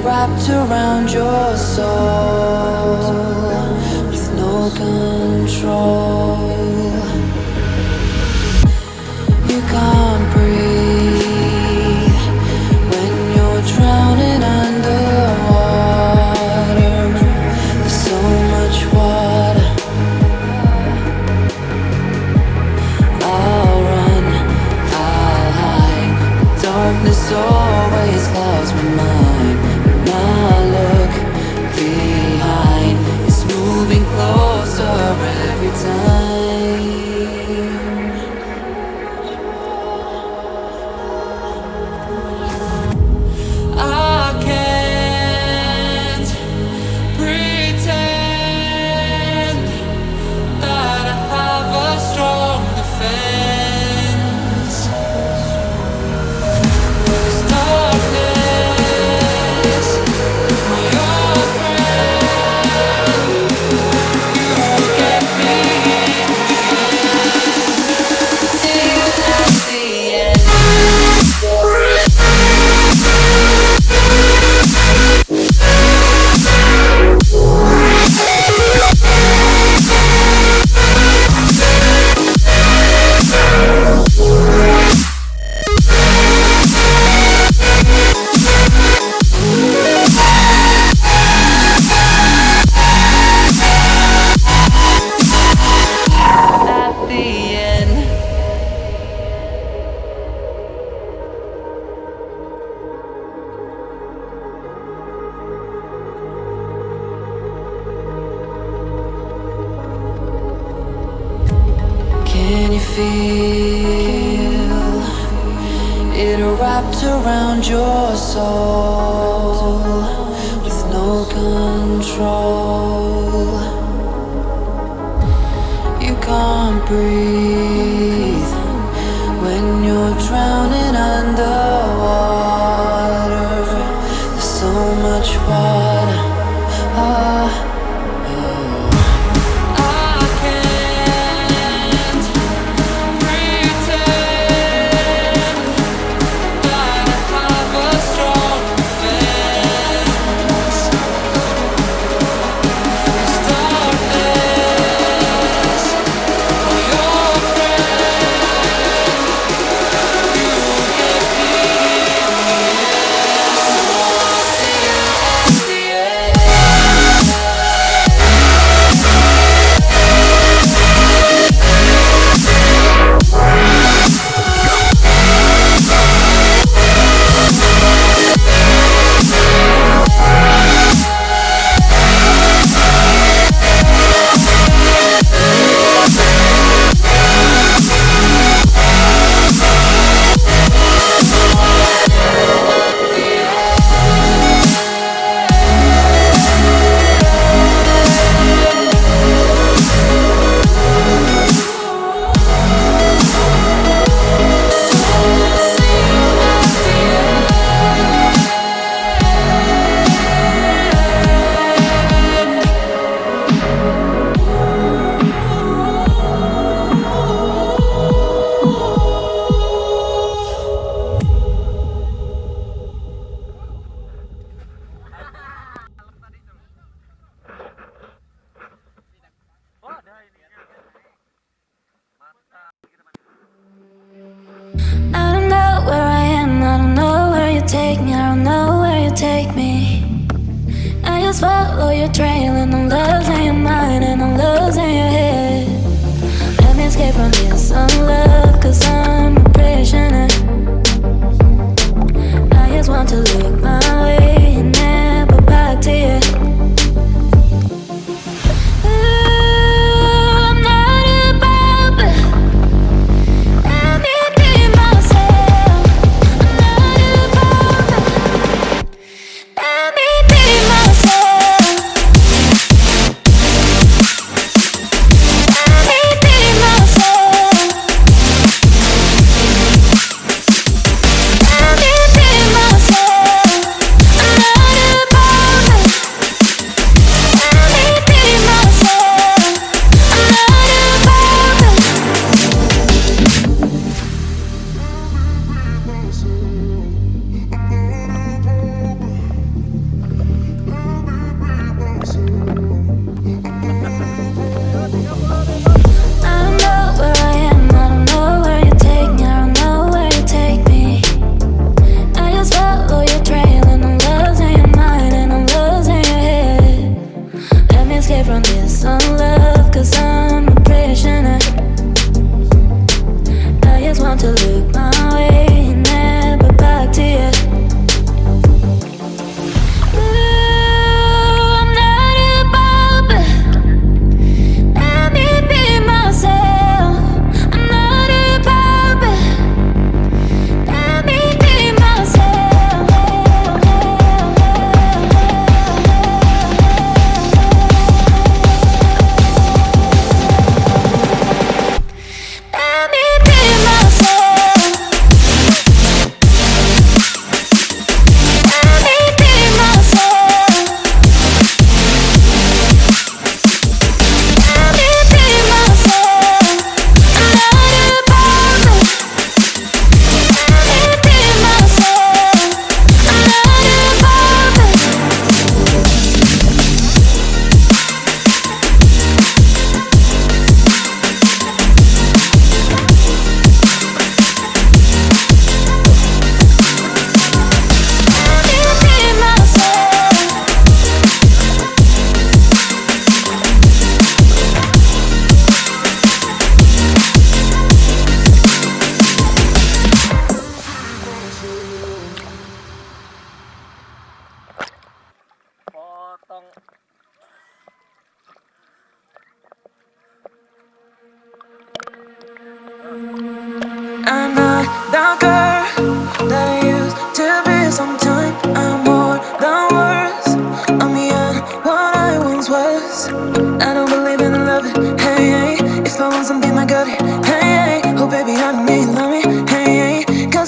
wrapped around your soul with no control. You can't breathe when you're drowning underwater. There's so much water. I'll run, I'll hide. Darkness always clouds my mind. When I look behind, it's moving closer every time. I can't pretend that I have a strong defense. 'Cause darkness, my old friend, you get me in the end. See you at the end. At the end. Can you feel it wrapped around your soul with no control? You can't breathe when you're drowning underwater. There's so much water. I can't pretend that I have a strong defense. 'Cause darkness, my old friend, you get me in the end. So I'll see you at the end. I don't know where I am, I don't know where you take me, I don't know where you take me. I just follow your trail and I'm losing your mind and I'm losing your head. Let me escape from this unlove, 'cause I'm a prisoner. I just want to look my way and never back to you. Ooh, I'm not above it. Let me be myself. I'm not above it. Let me be myself. Let me be myself.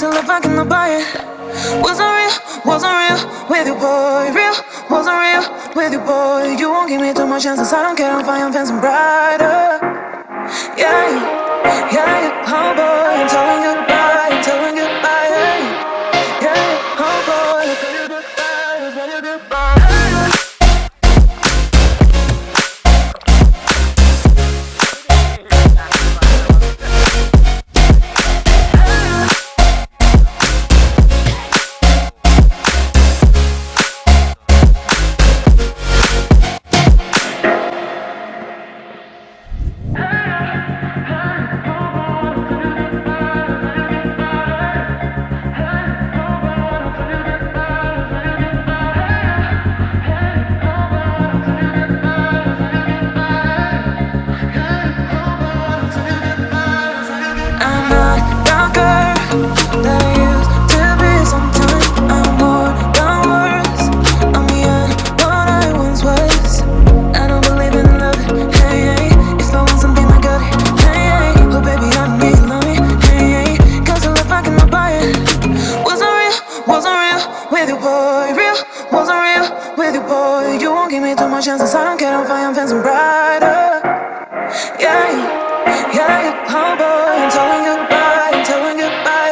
Cause it looked like in the buy it. Wasn't real with you, boy. Real, wasn't real with you, boy. You won't give me too much chances. I don't care, I'm fine, I'm fencing brighter. Yeah, oh boy, I'm telling goodbye, I'm telling goodbye. Yeah, oh boy, I'm telling goodbye, I'm telling goodbye. Chances I don't care, I'm fine, I'm fencing brighter. Yeah, oh boy, I'm telling goodbye, I'm telling goodbye.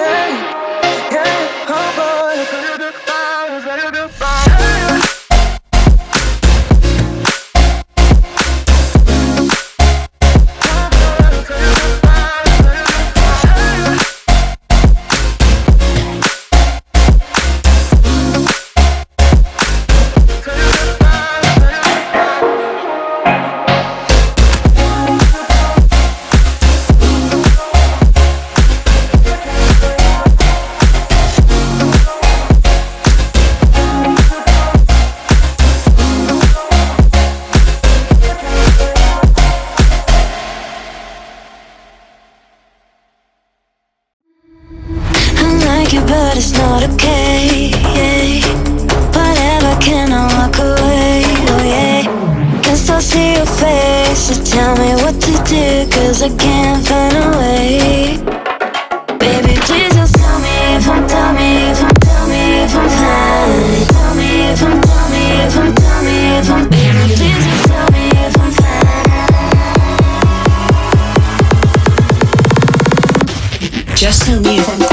Yeah, oh boy, I'm telling goodbye, I'm telling goodbye. But it's not okay. Whatever, can I walk away? Oh yeah. Can still see your face, so tell me what to do, cause I can't find a way. Baby, please just tell me if I'm, tell me if I'm, tell me if I'm fine. Tell me if I'm, tell me if I'm, tell me if I'm. Baby, please just tell me if I'm fine. Just tell me if I'm